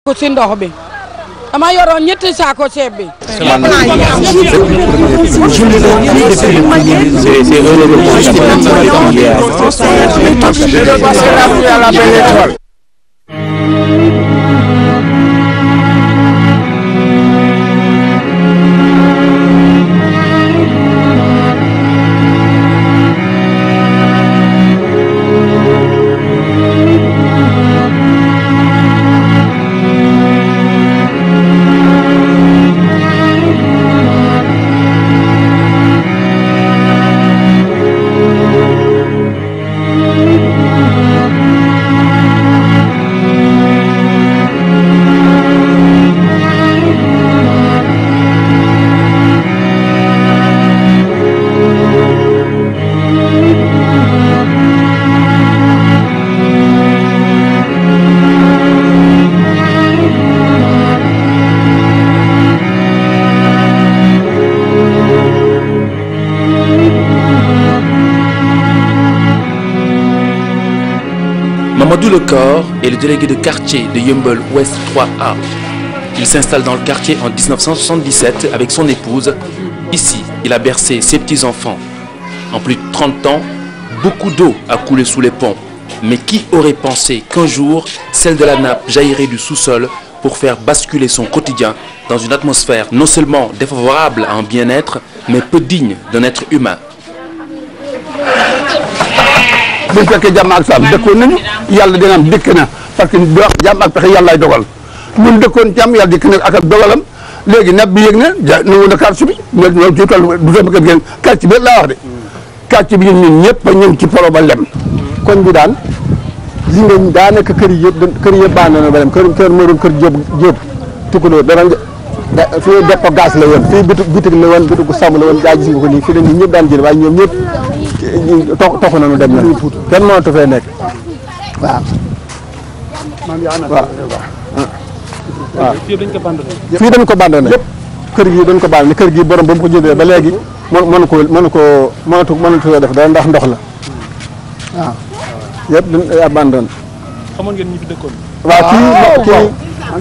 ko ci ndox bi dama yoroon ñetti saako ceeb bi. Mamadou Lecor est le délégué de quartier de Yeumbeul Ouest 3A. Il s'installe dans le quartier en 1977 avec son épouse. Ici, il a bercé ses petits-enfants. En plus de 30 ans, beaucoup d'eau a coulé sous les ponts. Mais qui aurait pensé qu'un jour, celle de la nappe jaillirait du sous-sol pour faire basculer son quotidien dans une atmosphère non seulement défavorable à un bien-être, mais peu digne d'un être humain. bu fekkee jàmm ak salaam dëkkoon nañu yàlla dina am dikk na parce que dox jàmm ak pexe yàllaay dogal ñun dëkkoon jàmm yàlla dikk na ak dogalam léegi napp bi yëg na nangu na quartier bi ñoo ci toll du sama kër gi quartier bi laa wax de quartier bi ñun ñëpp ñu ngi ci polo ba lem koñ bi daan li nga daanaka kër yi yëpp baax na ba dem kër moo doon kër Jóob tukulóor dara fii dépôt gaz la woon fii bitig la woon bitigu sàmm la woon gaa gis nga ko nii fii la ñëpp daan jël waaye ñoom ñëpp toxu nañu dem na kenn mënatu fee nekk waaw. waaw fii dañ ko abandonné yëpp kër gi dañ ko abandonné kër gi borom ba mu ko jëndee ba léegi mënatu def dara ndax ndox la waaw yëpp dañ abandonné. xamoon ngeen ñi fi dëkkoon. waaw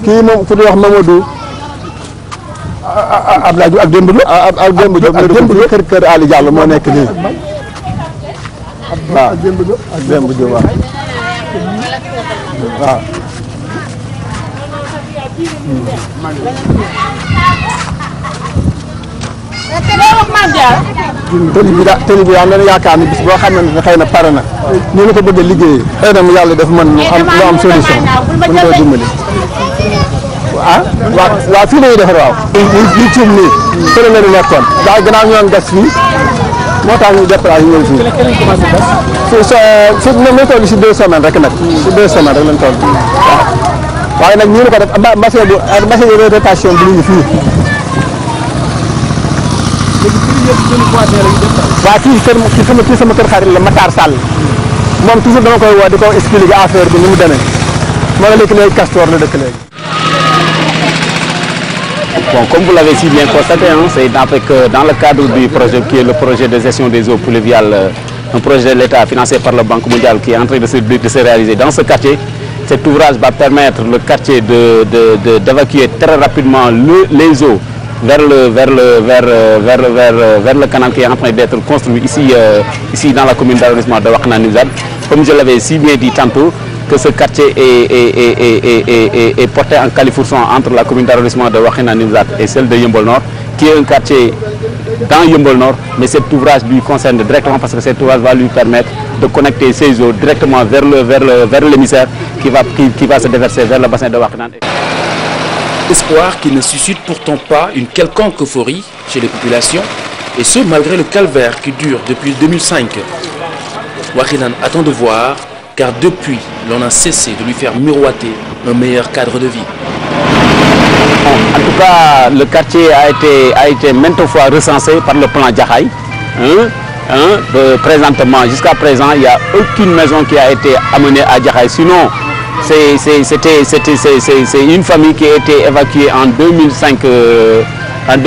kii moom ku ñuy wax Mamadou Abdoulaye Diouf ak Demba Diop. ak Demba Diop kër Ali Diallo moo nekk nii. waaw ak Demba Diop waaw. waaw. tëli bi daal yaakaar ni bis boo xam ne xëy na pare na ni ñu ko bëgg a liggéeyee xëy na mu yàlla def mën lu am solution mën koo dimbali. waaw fii la ñuy defar waaw. lii cium nii fële la ñu nekkoon daa gannaaw ñu doon gas fii moo tax ñu déplacé ñëw fii. su ñu toll si 2 semaines rek nag si 2 semaines rek lañ toll waaw waaye nag ñu ngi ko def bassin de rotation bi ñu ngi fii. waaw kii sama kër xarit la Matar Sall moom toujours dama koy woo di ko expliquer affaire bi ni mu demee moo la léegi Castor la dëkk léegi. Bon, comme vous l'avez si bien constaté, c'est dans le cadre du projet qui est le projet de gestion des eaux pluviales, un projet de l'État financé par la Banque mondiale qui est en train de se réaliser dans ce quartier. Cet ouvrage va permettre le quartier d'évacuer très rapidement les eaux vers le canal qui est en train d'être construit ici dans la commune d'arrondissement de Wakhinane Nimzatt. Comme je l'avais si bien dit tantôt, que ce quartier est porté en califourchon entre la commune d'arrondissement de Wakhinane Nimzatt et celle de Yeumbeul Nord, qui est un quartier dans Yeumbeul Nord, mais cet ouvrage lui concerne directement parce que cet ouvrage va lui permettre de connecter ces eaux directement vers l'émissaire qui va se déverser vers le bassin de Wakhinane. Espoir qui ne suscite pourtant pas une quelconque euphorie chez les populations, et ce malgré le calvaire qui dure depuis 2005. Wakhinane attend de voir, car depuis, l'on a cessé de lui faire miroiter un meilleur cadre de vie. En tout cas, le quartier a été maintes fois recensé par le plan Jaxaay. Présentement, jusqu'à présent, il n'y a aucune maison qui a été amenée à Jaxaay. Sinon, c'est une famille qui a été évacuée en 2005, vers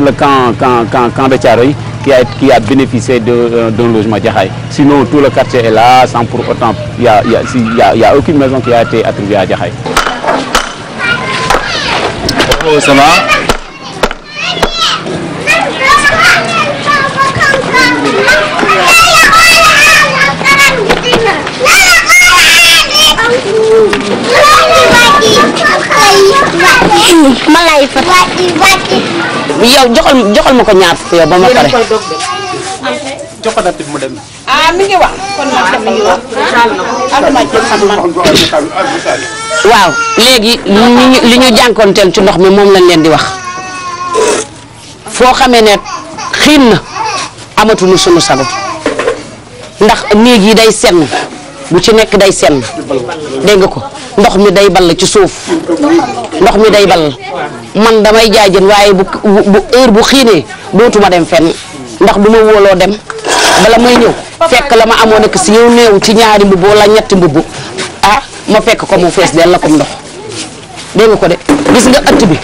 le camp de Thiaroye, qui a bénéficié d'un logement Jaxaay. Sinon, tout le quartier est là, sans pour autant, il y a aucune maison qui a été attribuée à Jaxaay. Oh, ça va? malay fa yow joxal ma ko ñaar yow ba ma pare jox ko date bi mu dem. mi ngi wax kon nag mi ngi wax waaw léegi li ñu jànkoonteel ci ndox mi moom lañ leen di wax foo xamee ne xiin na amatuñu sunu sago ndax néeg yi day senn bu ci nekk day senn dégg nga ko ndox mi day ball ci suuf ndox mi day ball man damay jaay jën waaye bu heure bu xiinee dootuma dem fenn ndax du ma wóoloo dem bala may ñëw fekk la ma amoon nekk si yow néew ci ñaari mbubb wala ñetti mbubb ma fekk ko mu fees del la comme ndox dégg nga ko de gis nga ëtt bi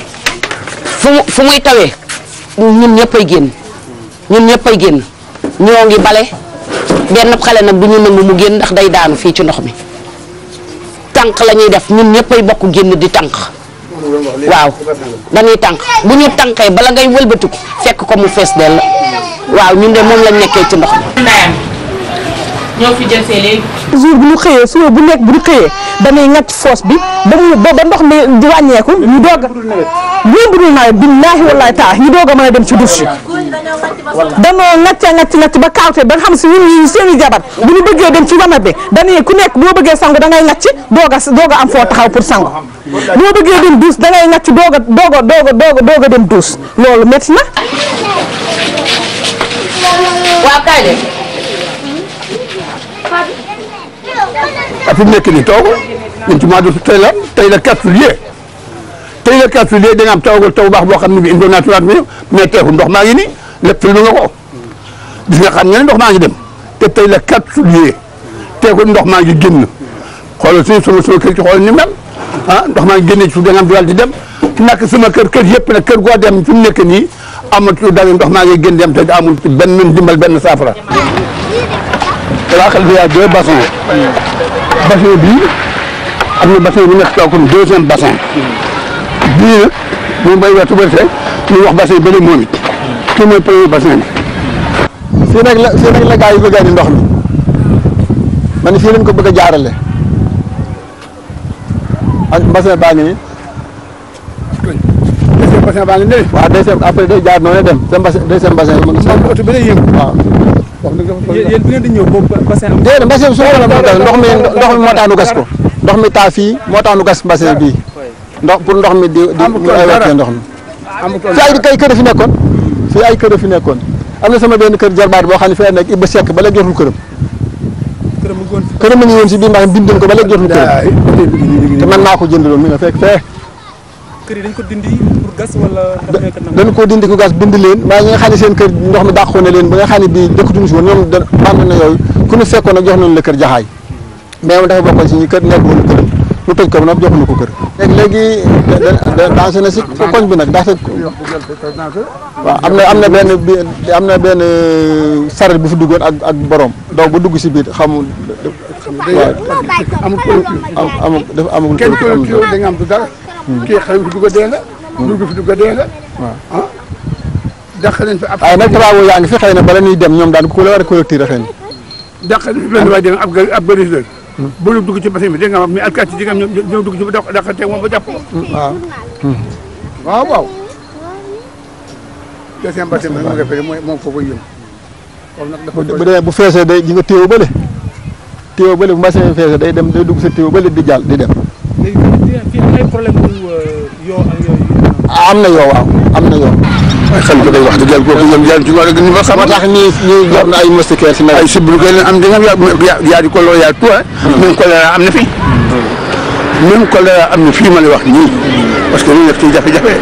fu muy tawee ñun ñëppay génn ñoo ngi bale benn xale nag du ñu nangu mu génn ndax day daanu fii ci ndox mi tànk la ñuy def ñun ñëppay bokk génn di tànk waaw dañuy tànk bu ñu tànkee bala ngay wëlbatiku fekk ko mu fees del la waaw ñun de moom lañ nekkee ci ndox mi. ñoo fi jël see léegi. jour bu ñu xëyee suba bu nekk bu ñu xëyee dañuy ŋàcc foos bi ba ndox mi di wàññeeku ñu doog a bu dul nawet billaahi wallaahi taa ñu doog a mën a dem ci douche danoo ŋàcc ba kaawte ba nga xam si ñun seen i jabar bu ñu bëggee dem ci wanag bi dañuy ku nekk boo bëggee sangu da ngay ŋàcc doog a am foo taxaw pour sangu boo bëggee dem douche da ngay ŋàcc doog a dem douche loolu métti na. waaw kaay de. fi mu nekk nii taw ñun ci mois de tey la 4 juillet da nga am taw baax boo xam ne bii indoon naa tuwaat mais teeku ndox maa ngi nii lépp fi lu nga ko gis nga xam nga ne ndox maa ngi dem te tey la 4 juillet teeku ndox maa ngi génn xoolal sama kër ci xoolal ni mel ndox maa ngi génne ci suuf da nga am tuwaat di dem nak sama kër yëpp nag kër goo dem fi mu nekk nii amatu dara ndox maa ngi génn dem te amul benn ndimbal benn saafara. xel bi y a 2 bassins bassin bii am na bassin bu nekk kaw comme 2e bassin bii nag moom bay wetu bëri rek ñu wax bassin bële moom it kii mooy premier bassin bi. fii nag la gaa yi bëgg a indi ndox mi man fii lañ ko bëgg a jaarale ak bassin baa ngi nii. deuxième bassin baa ngi nii. waaw deuxième après day jaar noonu dem deuxième bassin bi mën na. oto bi day yëngu waaw. yéen bi ngeen di ñëw boobu bassin am. déedéet bassin bi su ma ndox mi moo tax nu gas ko ndox mi taa fii moo tax nu gas bassin bii pour ndox mi di mu ay wàccee ndox mi. fii ay kër fi nekkoon fii ay kër fi nekkoon am na sama benn kër jarbaat boo xam ne fii nekk Iba Seck ba léegi jotul këram. këram mi ngi woon si biir ndax bind nañ ko ba léegi jotul këram te man maa ko jëndaloon mi nga fekk fee. kër yi dañ ko dindi pour gas wala. dañ ko dindi ko gas bind leen waaye ñi nga xam ne seen kër ndox mi dàqoon na leen ba nga xam ne bii dëkkatuñu si woon ñoom bànn na yooyu ku ñu fekkoon nag jox nañu la kër Jaxaay mais moom dafa bokkoon si ñi kër nekk woon këram lu tëj ko nag joxuñu ko kër. léegi dansé na si koñ bi nag daa fekk waaw am na benn saret bu fi duggoon ak borom daw ba dugg si biir xamul. amul dafa amul kenn da nga am du dara. kii xëy fi dugg a dee nga. dugg fi dugg a dee nga. waaw dàq nañ fi ab. waaye nag travaux yaa ngi fi xëy na bala ñuy dem ñoom daan ku la war a collecter xëy na. dàq nañ fi benn waay dégg nga ab bëri la. bu ñu dugg ci bassin bi dégg nga mais alkaati yi ñoom dugg ci ba dàqante moom ba jàpp ko. waaw. deuxième bassin bi nga fekk moom foofu yëngu. bu demee bu feesee day ji nga téew bële bu bassin bi feesee day dugg sa téew bële di jàll di dem. léegi fii ay problème yoo ak yooyu. am na yoo waaw am na yoo. waaye xam nga day wax dëgg yàlla kooku ñoom yàlla ci wàllu ni ma xam. moo tax ñuy jot na ay moustiquaires si nawet. ay sibbiru koy leen am di nga yaa di choléra yaa tout même choléra am na fi. même choléra am na fii ma lay wax nii. parce que ñu nekk ci jafe-jafe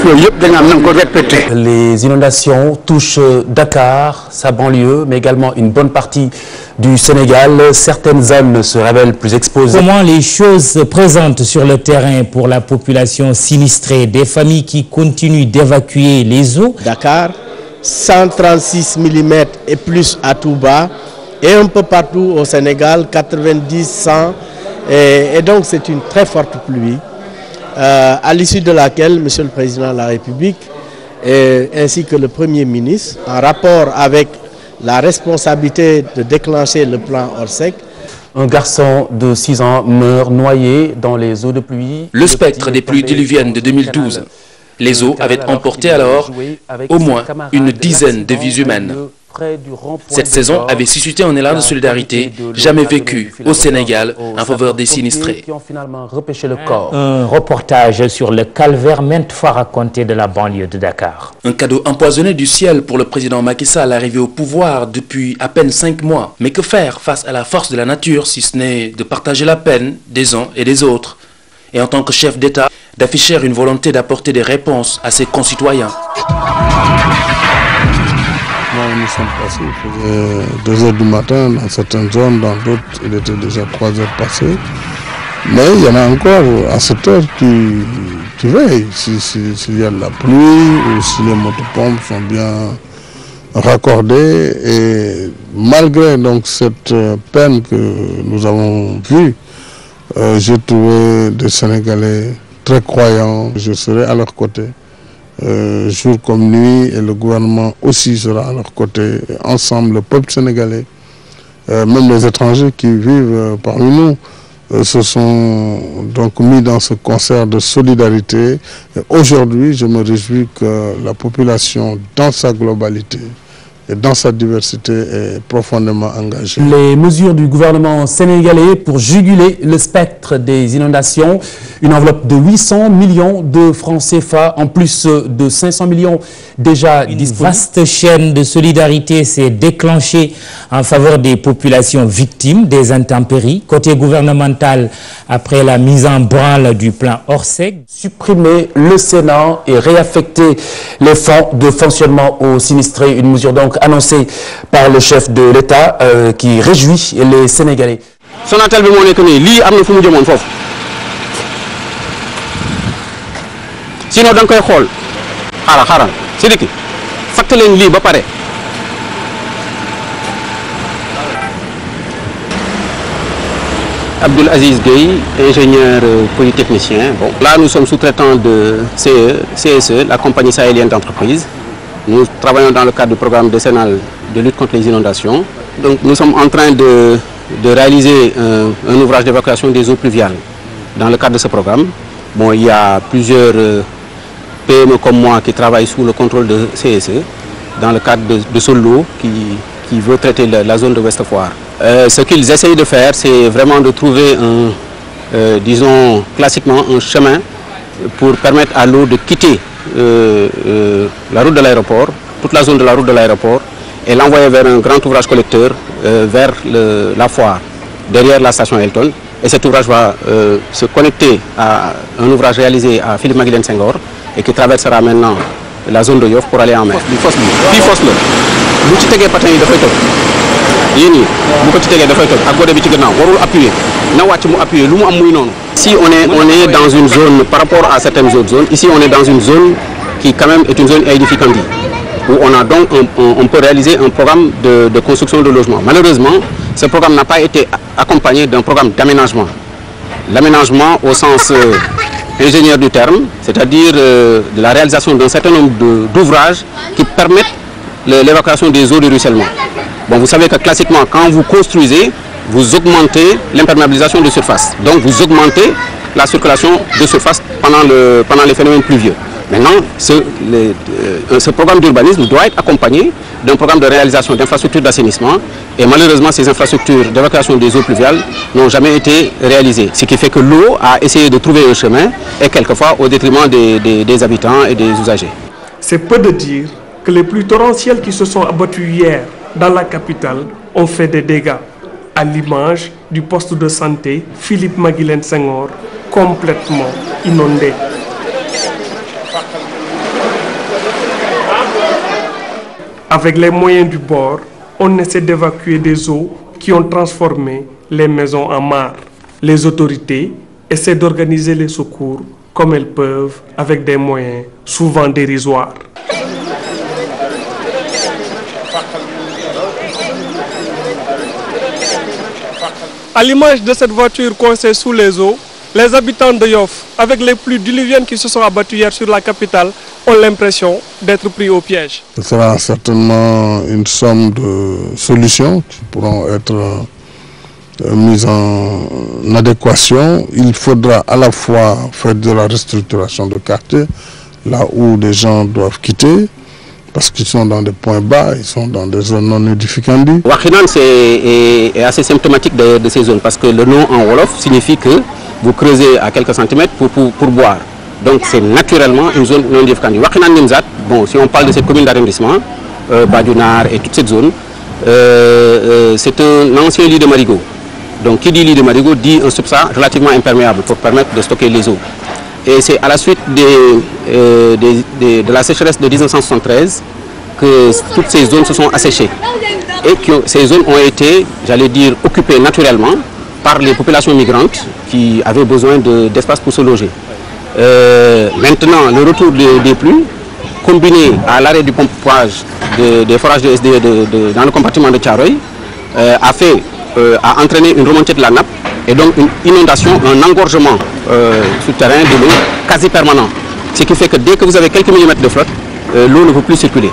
loolu yëpp da nga am na nga ko répété. Les inondations touchent Dakar, sa banlieue, mais également une bonne partie du Sénégal. Certaines zones se révèlent plus exposées. Comment les choses se présentent sur le terrain pour la population sinistrée, des familles qui continuent d'évacuer les eaux? Dakar, 136 mm et plus à Touba, et un peu partout au Sénégal, 90, 100. Et donc c'est une très forte pluie, à l'issue de laquelle Monsieur le Président de la République ainsi que le Premier ministre, en rapport avec la responsabilité de déclencher le plan Orsec. Un garçon de 6 ans meurt noyé dans les eaux de pluie. Le spectre des pluies diluviennes de 2012. Les eaux avaient emporté alors au moins une dizaine de vies humaines. Cette saison avait suscité un élan de solidarité jamais vécu au Sénégal en faveur des sinistrés. Un reportage sur le calvaire maintes fois raconté de la banlieue de Dakar. Un cadeau empoisonné du ciel pour le président Macky Sall arrivé au pouvoir depuis à peine 5 mois. Mais que faire face à la force de la nature si ce n'est de partager la peine des uns et des autres? Et en tant que chef d'État, d'afficher une volonté d'apporter des réponses à ses concitoyens. Nous sommes passés, il faisait 2 h du matin dans certaines zones, dans d'autres il était déjà 3 h passées. Mais il y en a encore à cette heure qui veillent, s'il y a de la pluie ou si les motopompes sont bien raccordées. Et malgré donc cette peine que nous avons vue, j'ai trouvé des Sénégalais très croyants. Je serai à leur côté. Jour comme nuit, et le gouvernement aussi sera à leur côté. Ensemble, le peuple sénégalais, même les étrangers qui vivent parmi nous, se sont donc mis dans ce concert de solidarité. Aujourd'hui, je me réjouis que la population, dans sa globalité et dans sa diversité, est profondément engagée. Les mesures du gouvernement sénégalais pour juguler le spectre des inondations, une enveloppe de 800 millions de francs CFA, en plus de 500 millions déjà disponibles. Une vaste chaîne de solidarité s'est déclenchée en faveur des populations victimes des intempéries. Côté gouvernemental, après la mise en branle du plan Orsec, supprimer le Sénat et réaffecter les fonds de fonctionnement aux sinistrés, une mesure donc annoncée par le chef de l'État qui réjouit les Sénégalais. Sonatel bi moo nekk nii lii am na fu mu jëmoon foofu sinon da nga koy xool xaaral Sidiki fatt leen lii ba pare. Abdoul Aziz Gueye, ingénieur polytechnicien. Bon, là nous sommes sous-traitants de CSE, la compagnie sahélienne d'entreprise. Nous travaillons dans le cadre du programme décennal de lutte contre les inondations. Donc nous sommes en train de réaliser un ouvrage d'évacuation des eaux pluviales dans le cadre de ce programme. Bon, il y a plusieurs PME comme moi qui travaillent sous le contrôle de CSE dans le cadre de ce lot qui veut traiter la zone de Ouest Foire. Ce qu'ils essayent de faire, c'est vraiment de trouver disons classiquement un chemin pour permettre à l'eau de quitter la route de l'aéroport, toute la zone de la route de l'aéroport, et l'envoyer vers un grand ouvrage collecteur vers la foire, derrière la station Elton. Et cet ouvrage va se connecter à un ouvrage réalisé à Philippe Maguilène Senghor et qui traversera maintenant la zone de Yoff pour aller en mer. Si on est dans une zone, par rapport à certaines autres zones, ici on est dans une zone qui quand même est une zone aedificandi, où on a donc on peut réaliser un programme de construction de logements. Malheureusement, ce programme n'a pas été accompagné d'un programme d'aménagement. L'aménagement au sens ingénieur du terme, c'est-à-dire de la réalisation d'un certain nombre d'ouvrages qui permettent l'évacuation des eaux de ruissellement. Bon, vous savez que classiquement, quand vous construisez, vous augmentez l'imperméabilisation de surface. Donc vous augmentez la circulation de surface pendant les phénomènes pluvieux. Maintenant, ce programme d'urbanisme doit être accompagné d'un programme de réalisation d'infrastructures d'assainissement. Et malheureusement, ces infrastructures d'évacuation des eaux pluviales n'ont jamais été réalisées. Ce qui fait que l'eau a essayé de trouver un chemin, et quelquefois au détriment des habitants et des usagers. C'est peu de dire que les pluies torrentielles qui se sont abattues hier dans la capitale ont fait des dégâts, à l'image du poste de santé Philippe Maguilène Senghor, complètement inondé. Avec les moyens du bord, on essaie d'évacuer des eaux qui ont transformé les maisons en mares. Les autorités essaient d'organiser les secours comme elles peuvent avec des moyens souvent dérisoires. À l'image de cette voiture coincée sous les eaux, les habitants de Yoff, avec les pluies diluviennes qui se sont abattues hier sur la capitale, ont l'impression d'être pris au piège. Ce sera certainement une somme de solutions qui pourront être mises en adéquation. Il faudra à la fois faire de la restructuration de quartier, là où des gens doivent quitter, parce qu'ils sont dans des points bas, ils sont dans des zones non édificantes. Wakhinane est assez symptomatique de ces zones, parce que le nom en Wolof signifie que vous creusez à quelques centimètres pour boire. Donc c'est naturellement une zone non édificante. Wakhinane Nimzatt, bon, si on parle de cette commune d'arrondissement, Badionar et toute cette zone, c'est un ancien lit de marigot. Donc qui dit lit de marigot dit un substrat relativement imperméable pour permettre de stocker les eaux. Et c'est à la suite de la sécheresse de 1973 que toutes ces zones se sont asséchées. Et que ces zones ont été, j'allais dire, occupées naturellement par les populations migrantes qui avaient besoin d'espace pour se loger. Maintenant, le retour des pluies, combiné à l'arrêt du pompage des forages de SDE dans le compartiment de Thiaroye, a entraîné une remontée de la nappe et donc une inondation, un engorgement souterrain de l'eau quasi permanent. Ce qui fait que dès que vous avez quelques millimètres de flotte, l'eau ne peut plus circuler.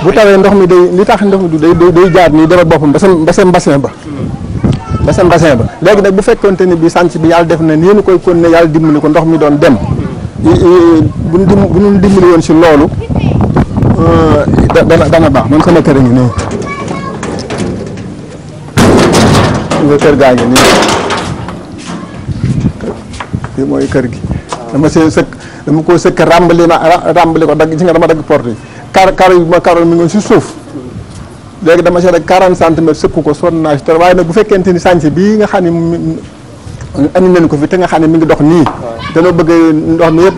bu tawee ndox mi day li tax ndox mi day jaar nii defal boppam bassin ba léegi nag bu fekkonte ni bi sànc bi yàlla def na nii nu koy kon ne yàlla dimbali ko ndox mi doon dem bu ñu dimbali woon si loolu dana baax. Man sama kër a ngi nii nga kër gaa ngi nii fii mooy kër gi dama ko sëkk ràmbali ko dagg gis nga dama dagg porte yi kar yi ma karoon mi ngi si suuf léegi dama see rek 40 centimètres sëkku ko sonn naa si trop waaye nag bu fekkente ni sànc bii nga xam ne andi nañ ko fi te nga xam ne mi ngi dox nii dañoo bëgg ndox mi yëpp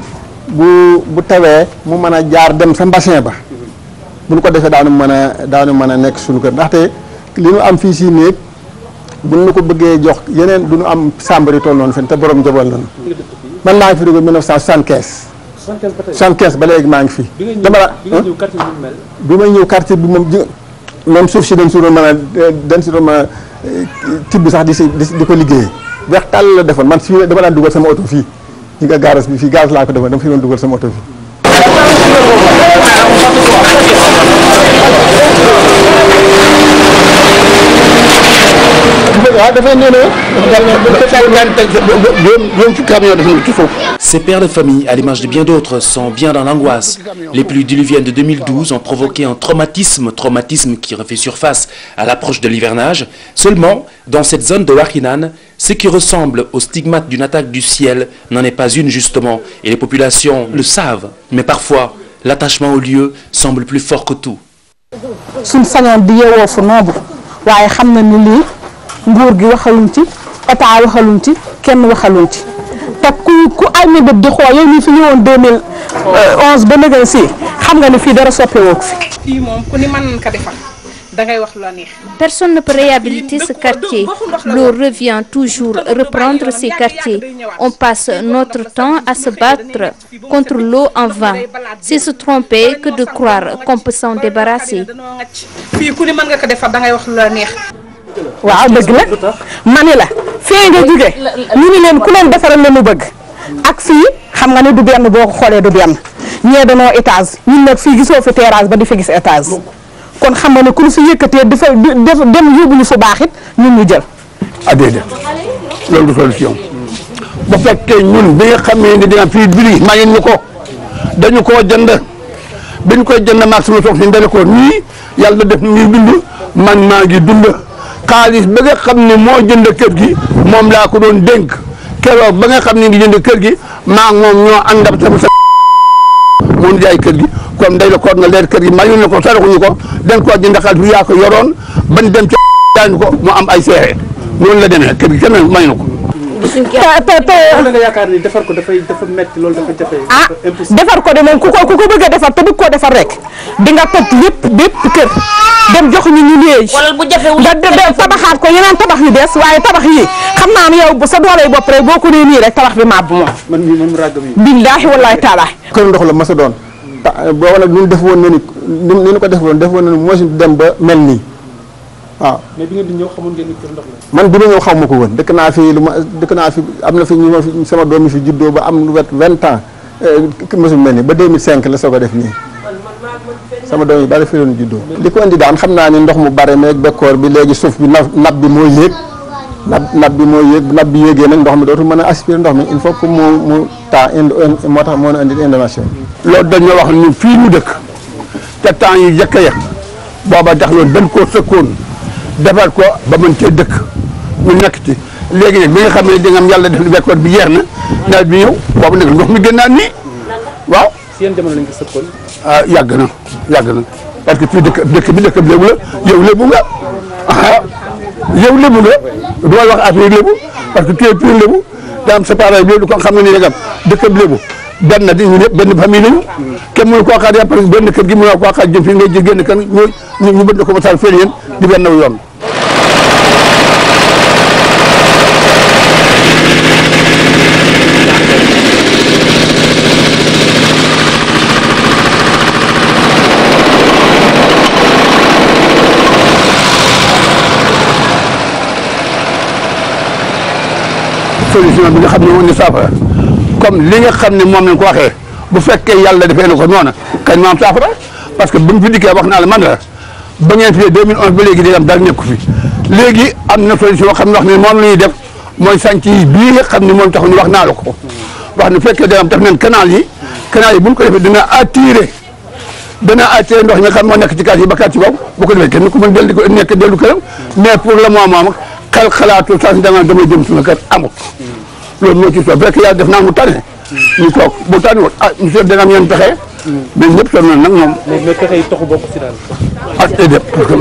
bu tawee mu mën a jaar dem sa bassin ba bu ñu ko defee daanu mën a nekk suñu kër ndaxte li ñu am fii si néeg bu ñu ko bëggee jox yeneen du ñu am sàmbari toll noonu fen te borom jobal nañu man maa ngi fi dugg 1975 75 ba léegi maa ngi fi. dama la bi may ñëw quartier bi moom même suuf si dañ si doon mën a tibb sax di ko liggéeyee weex tàll la defoon man fii dama daan dugal sama oto fii ñi nga gaaras bi fii gaz laa ko defoon dama fi doon dugal sama oto fii. Ces pères de famille, à l'image de bien d'autres, sont bien dans l'angoisse. Les pluies diluviennes de 2012 ont provoqué un traumatisme qui refait surface à l'approche de l'hivernage. Seulement, dans cette zone de Wakhinane, ce qui ressemble au stigmate d'une attaque du ciel n'en est pas une justement, et les populations le savent. Mais parfois, l'attachement au lieu semble plus fort que tout. waaye xam na ni lii nguur gi waxaluñ ci état waxaluñ ci kenn waxaluñ ci te ku ay mébét di xool yow ñu fi ñëwoon 2011 ba léegi si xam nga ni fii dara soppeewoo ko fi. fii moom ku ni mën ka defal dangay wax lu la neex. Personne ne peut réhabiliter ce quartier. L'eau revient toujours reprendre ces quartiers. On passe notre temps à se battre contre l'eau en vain. C'est se tromper que de croire qu'on peut s'en débarrasser. fii ku ni mën nga ko defal dangay wax lu la neex. waaw dëgg la mani la fii nga jóge ñu ni leen ku leen defaral la mu bëgg ak fii xam nga ne du benn boo ko xoolee du benn ñee danoo étage ñun nag fii gisoo fi terrasse ba di fi gis étage kon xam nga ne ku ñu fi yëkkatee dem yóbbu ñu fu baax it ñun ñu jël. déedéet loolu du solution bu fekkee ñun bi nga xamee ne dina fii bili mayeen ñu ko dañu koo jënd biñ koy jënd maag sama sox si dale ko nii yàlla def ñuy dund man maa ngi dund xaalis ba nga xam ne moo jënd kër gi moom laa ko doon dénk keroog ba nga xam ne ngi jënd kër gi maa moom ñoo àndam sama sa moom jaay kër gi comme day la koor nga leer kër gi mayuñ na ko saraxuñu ko dañ koo jënd xaalis bi yaa ko yoroon bañ dem ci daañu ko mu am ay seexe noonu la demee kër gi kenn may na ko. nga yaakaar ni defar ko dafa metti loolu dafa jafe. defar ko de moom ku ko bëgg a defar te bëgg koo defar rek di nga toj bépp kër dem jox ñu liggéey. wala bu jafewul tabaxaat ko yeneen tabax yu bees waaye tabax yi xam naa ne yow sa doole bopp rek boo ko nee nii rek tabax bi màbb moom. man mii moom ràgg mi. billaahi wallaahi taala. kër ndox la mas a doon booba nag ñun def woon na ni ñu ko def woon na ni moo si dem ba mel nii waaw. mais bi ngeen di ñëw xamoon ngeen ni kër ndox la. man bi ma ñëw xaw ma ko woon dëkk naa fi am na fi ñu ma fi sama doom yi fi juddoo ba am lu wet 20 ans mosul mel nii ba 2005 la soog a def nii sama doom yi bari fi doon juddoo. li ko indi daan xam naa ni ndox mu bare meeg bekkoor bi léegi suuf bi napp bi mooy yéeg napp bi mooy yéeg napp bi yéegee nag ndox mi dootul mën a aspirer ndox mi il faut que mu taa moo tax moo indi inondation. loolu dañoo wax ni fii ñu dëkk te temps yi jëkk ya booba tax loolu dañ koo sëkkoon defar ko ba mën cee dëkk ñu nekk ci léegi nag bi nga xam ne di nga am yàlla def li bekkoor bi jeex na nawet bi ñëw boobu nag ndox mi gën naa nii waaw. si yan jamono lañ ko sëkkoon. ah yàgg na parce que fii dëkk bi lébu la yow lébu nga yow lébu nga du ma wax affaire lébu parce que tu es pur lébu daa am séparé bi ko xam ne nii rek dëkk bi lébu benn di ñu ñëpp benn famille lañu kenn mënu koo xaar parce que benn kër gi mënoo koo xaar jëm fii ngay jël génn kan ñu bëgg ko masal fii yéen di benn yoon. solution bi nga xam ne woon ni saafara comme li nga xam ne moom lañ ko waxee bu fekkee yàlla defee na ko noonu kañ ma am saafara parce que bu mu fi dikkee wax naa la man la ba ngeen fi 2011 ba léegi day am dara nekku fi léegi am na solution xam ne wax ne moom la ñuy def mooy sànc yi bii nga xam ne moom tax ñu wax naa la ko wax ne fekkee day am def nañ canal yi bu ñu ko defee dina attirer ndox ñi nga xam moo nekk ci quartier yi ba quartier boobu bu ko defee kenn ku mën dellu di ko nekk dellu këram mais pour le moment xalaatu saa si damay jëm suñu kër amut loolu moo ci soo fekk yàlla def naa mu tane ñu toog bu tane woon monsieur dana am yenn pexe mais ñëpp sonn na nag moom. mais pexe yi taxu bokk si daal. ak déedéet parce que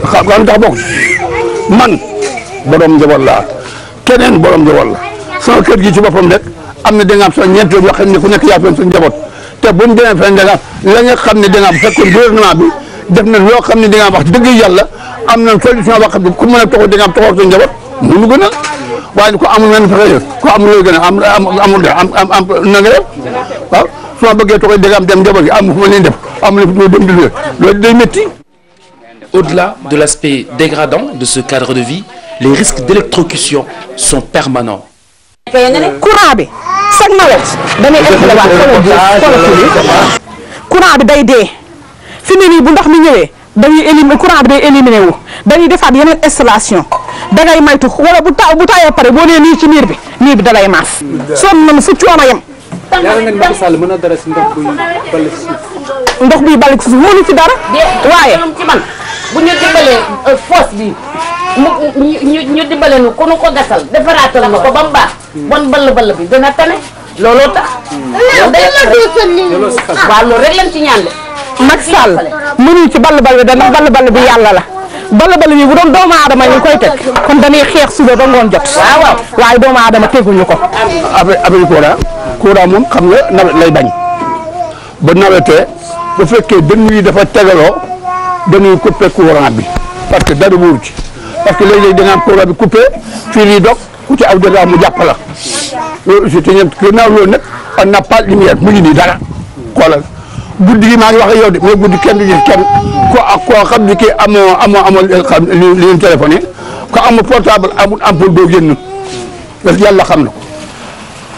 xam nga lu tax bokk man borom njaboot laa keneen borom njaboot la sama kër gi ci boppam rek am na da nga am sa ñeent yoo xam ne ku nekk yaa doon sa njaboot te bu ñu demee fenn da nga la nga xam ne da nga am fekkoon gouvernement bi def na loo xam ne da nga wax dëgg yàlla am na solution boo xam ne ku mën a taxaw da nga am taxaw sa njaboot mënu gën a waaye ko amul wenn fexe ko amul looy gën a amul na nga def waaw su ma bëggee taxaw da nga am dem njaboot gi am fu ma leen def am na fu ma dem di loolu day métti. Au-delà de l'aspect dégradant de ce cadre de vie, les risques d'électrocution sont permanents. courant bi chaque nawet dañuy installé waat courant bi day dee fi mu ne nii bu ndox mi ñëwee dañuy éliminer courant bi day éliminé wu dañuy defaat yeneen installation dangay maytu wala bu taayoo pare boo nee nii ci miir bi dalay maas. sonn nañu fu coono yem. yaakaar nga ni Macky Sall mën na dara si ndox buy ball ci suuf. ndox buy ball ci suuf mënu ci dara. waaye ci man bu ñu dimbalee fosse bi ñu dimbale nu ku nu ko gasal defaraatal na ko ba mu baax. bon ball bi dina tane looloo tax. waaw loolu rek lañ ci ñaan de. Macky Sall mënuñ ci ball bi da ndax ball bi yàlla la. ball bi bu doon doomu aadama ñu koy teg kon dañuy xeex suba ba ngoon jot. waaw waaye doomu aadama teguñu ko. affaire courant moom xam nga nawet lay bañ ba nawetee bu fekkee dënnu yi dafa tegaloo dañuy coupé courant bi parce que dara wóoru ci parce que léeg-léeg da nga am courant bi coupé fii lii dog ku ci aw dara mu jàpp la loolu aussi te ñoom gannaaw loolu nag on n'a pas lumière mu ngi nii dara xoolal guddi gi maa ngi wax ak yow de mais guddi kenn du gis kenn koo xam ne kii amoo xam li leen téléphoné ko amoo portable amul ampoule doo génn parce que yàlla xam na ko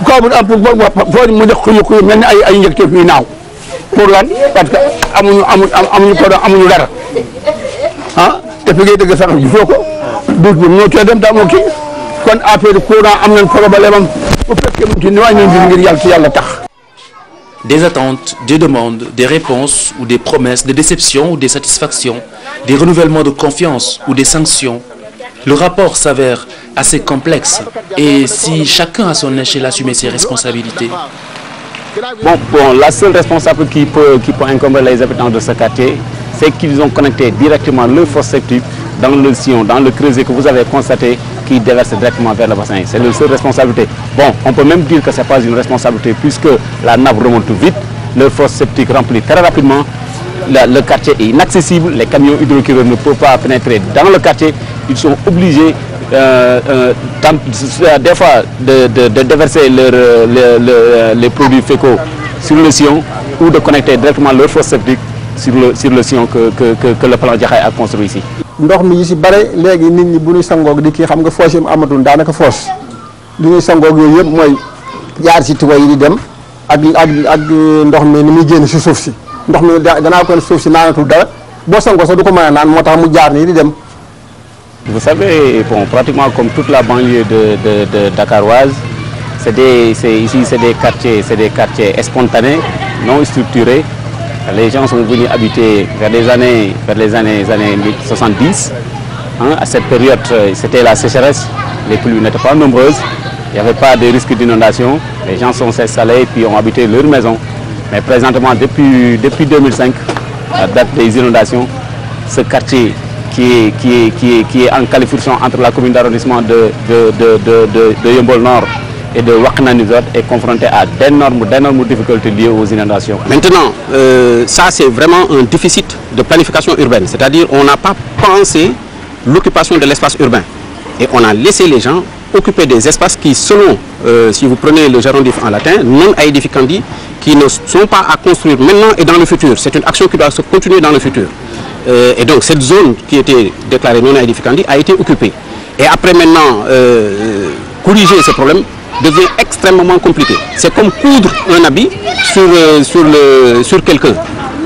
ko amul ampoule foo mu def xuyu mel ni ay njëkk fii naaw pour lan parce que amuñu dara ah te fi ngay dëgg sax gisoo ko duut bi ñoo cee dem te amoo kii kon affaire courant am nañ problème am bu fekkee mu ci ni wàññi ngir yàlla ci yàlla tax. Des attentes, des demandes, des réponses ou des promesses, des déceptions ou des satisfactions, des renouvellements de confiance ou des sanctions. Le rapport s'avère assez complexe et si chacun à son échelle assumer ses responsabilités. Bon, la seule responsable qui peut incomber les habitants de ce quartier, c'est qu'ils ont connecté directement le fosse septique dans le sillon, dans le creuset que vous avez constaté qui déverse directement vers le bassin. C'est la seule responsabilité. Bon, on peut même dire que ce n'est pas une responsabilité puisque la nappe remonte vite, le fosse septique remplit très rapidement, le quartier est inaccessible, les camions hydrocureurs ne peuvent pas pénétrer dans le quartier, ils sont obligés des fois de déverser les produits fécaux sur le sillon ou de connecter directement leur fosse septique sur le sillon que le plan Jaxaay a construit ici. ndox mi yi si bare léegi nit ñi bu ñuy sangoog di kii xam nga foos yi amatul daanaka foos li ñuy sangoog yooyu yëpp mooy jaar si tuba yi di dem ak ndox mi ni muy génn si suuf si ndox mi gannaaw ko suuf si naanatul dara boo sangoo sax du ko mën a naan moo tax mu jaar nii di dem. Vous savez, bon, pratiquement comme toute la banlieue de Dakaroise, ici c'est des quartiers spontanés, non structurés. Les gens sont venus habiter vers les années 70. Hein, à cette période, c'était la sécheresse, les pluies n'étaient pas nombreuses, il n'y avait pas de risque d'inondation. Les gens sont installés et puis ont habité leur maison. Mais présentement, depuis 2005, la date des inondations, ce quartier qui est en califluction entre la commune d'arrondissement de Yeumbeul Nord et de Wakhinane Nimzatt est confronté à d'énormes difficultés liées aux inondations. Maintenant, ça c'est vraiment un déficit de planification urbaine, c'est-à-dire on n'a pas pensé l'occupation de l'espace urbain et on a laissé les gens occuper des espaces qui, selon, si vous prenez le gérondif en latin, non aedificandi, qui ne sont pas à construire maintenant et dans le futur. C'est une action qui doit se continuer dans le futur. Et donc cette zone qui était déclarée non aedificandi a été occupée. Et après maintenant, corriger ce problème devient extrêmement compliqué. C'est comme coudre un habit sur quelqu'un.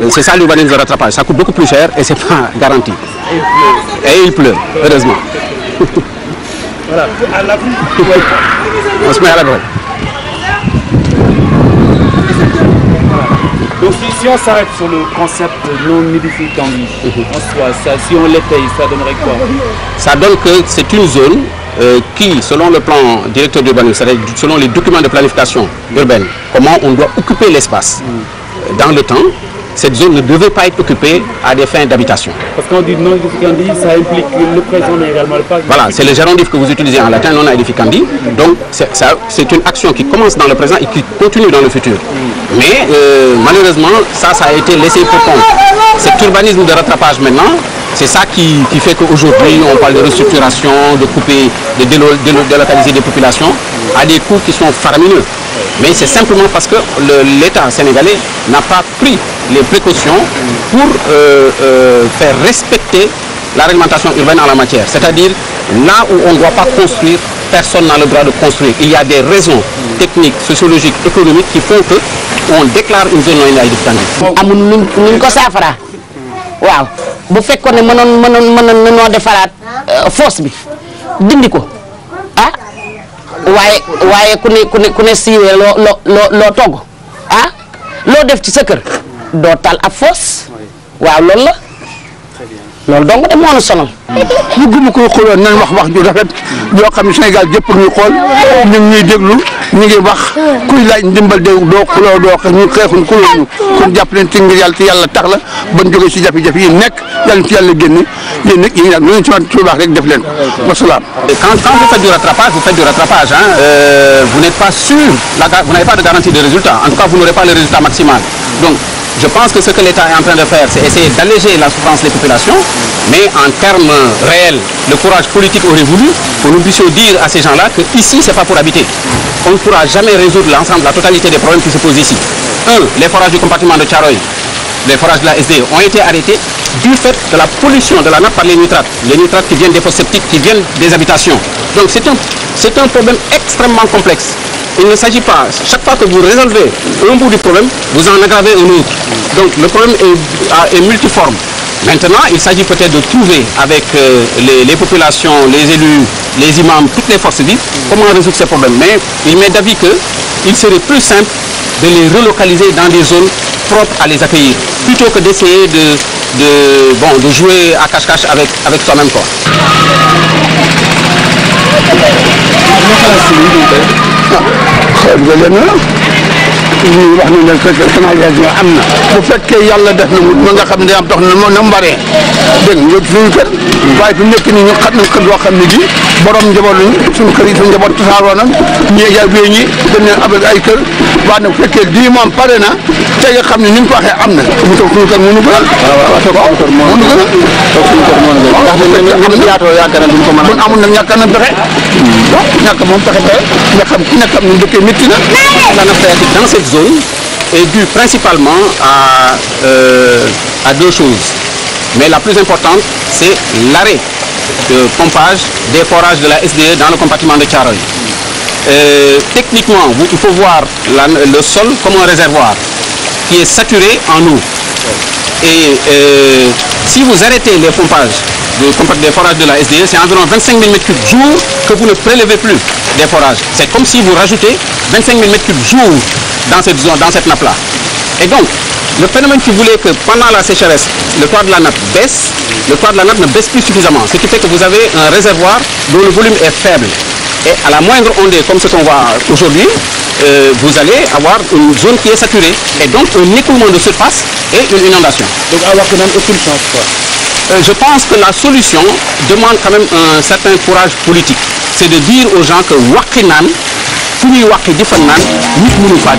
C'est ça l'urbanisme de rattrapage. Ça coûte beaucoup plus cher et c'est pas garanti. Et il pleut, heureusement. Voilà, à la on se met à la droite. Donc si on s'arrête sur le concept non aedificandi, si on l'étaye, ça donnerait quoi? Ça donne que c'est une zone qui, selon le plan directeur d'urbanisme, c'est-à-dire selon les documents de planification urbaine, comment on doit occuper l'espace dans le temps, cette zone ne devait pas être occupée à des fins d'habitation. Parce qu'on dit non aedificandi, ça implique le présent mais également le passé. Voilà, c'est le gérondif que vous utilisez en latin, non aedificandi. Donc c'est une action qui commence dans le présent et qui continue dans le futur. Mais malheureusement, ça a été laissé pour compte. Cet urbanisme de rattrapage maintenant, c'est ça qui fait qu'aujourd'hui on parle de restructuration, de couper, de délocaliser des populations à des coûts qui sont faramineux. Mais c'est simplement parce que l'État sénégalais n'a pas pris les précautions pour faire respecter la réglementation urbaine en la matière. C'est-à-dire, là où on ne doit pas construire, personne n'a le droit de construire. Il y a des raisons techniques, sociologiques, économiques qui font qu'on déclare une zone non aedificandi. amul nuñ ko saafara waaw bu fekkoon ne mënoon noo defaraat fosse bi dindi ko ah waaye ku ne siiwee loo togg ah loo def ci sa kër doo tal ab fosse waaw loolu la loolu dong de moo nu sonal. ñu gëm ko xooloon nañ wax ju rafet yoo xam ne Sénégal jëpp ñu xool ñu ngi ñuy déglu ñu ngi wax kuy laaj ndimbal de doo xuloo doo xeex ñu xeexuñ xuloo ñu kon jàpp leen ci ngir yàlla te yàlla tax la ban jógee si jafe-jafe yi nekk yàlla ci yàlla génne yéen nag yéen lu leen ci wax baax rek def leen ko wasalaam. Quand vous faites du rattrapage, vous faites du rattrapage. Vous n'êtes pas sûr, vous n'avez pas de garantie de résultat. En tout cas, vous n'aurez pas le résultat maximal. Donc, je pense que ce que l'État est en train de faire, c'est essayer d'alléger la souffrance des populations, mais en termes réels, le courage politique aurait voulu que nous puissions dire à ces gens-là que ici, c'est pas pour habiter. On ne pourra jamais résoudre l'ensemble, la totalité des problèmes qui se posent ici. Les forages du compartiment de Thiaroye, les forages de la SD ont été arrêtés du fait de la pollution de la nappe par les nitrates qui viennent des fosses septiques, qui viennent des habitations. Donc c'est un problème extrêmement complexe. Il ne s'agit pas, chaque fois que vous résolvez un bout du problème, vous en aggravez un autre. Donc le problème est multiforme. Maintenant, il s'agit peut-être de trouver avec les populations, les élus, les imams, toutes les forces vives, comment résoudre ces problèmes. Mais il m'est d'avis qu'il serait plus simple de les relocaliser dans des zones propres à les accueillir, plutôt que d'essayer de jouer à cache-cache avec soi-même. ñu wax ni leen fekk canalisation am na bu fekkee yàlla def na mu nga xam ne am dox na mbaree dégg nga suñu kër waaye fi mu nekk nii ñu xam nañ kër yoo xam ne ji borom njaboot lañu suñu kër yi suñu njaboot tasaaroo na ñi wéy ñi dañ leen abal ay kër waaye nag bu fekkee lii moom pare na te nga xam ne ni ñu ko waxee am na mu toog suñu kër mënu gënal mënu gënal ndax yaatoo yaakaar na duñ ko mën a amul nag ñàkk na pexe ñàkk moom pexe nga xam ki nga xam ne dëkkee métti na Dans cette zone, est due principalement à deux choses. Mais la plus importante, c'est l'arrêt de pompage des forages de la SDE dans le compartiment de Thiaroye. Techniquement, il faut voir le sol comme un réservoir qui est saturé en eau. Et si vous arrêtez les pompages des forages de la SDE, c'est environ 25 000 m3 jour que vous ne prélevez plus des forages. C'est comme si vous rajoutez 25 000 m3 jour dans cette zone, dans cette nappe-là. Et donc, le phénomène qui voulait que pendant la sécheresse, le toit de la nappe baisse, le toit de la nappe ne baisse plus suffisamment. Ce qui fait que vous avez un réservoir dont le volume est faible. Et à la moindre ondée, comme ce qu'on voit aujourd'hui, vous allez avoir une zone qui est saturée. Et donc un écoulement de surface et une inondation. Donc avoir quand même aucune chance, quoi. Je pense que la solution demande quand même un certain courage politique. C'est de dire aux gens que Wakinan, Funi Waki Difanan, nous ne pas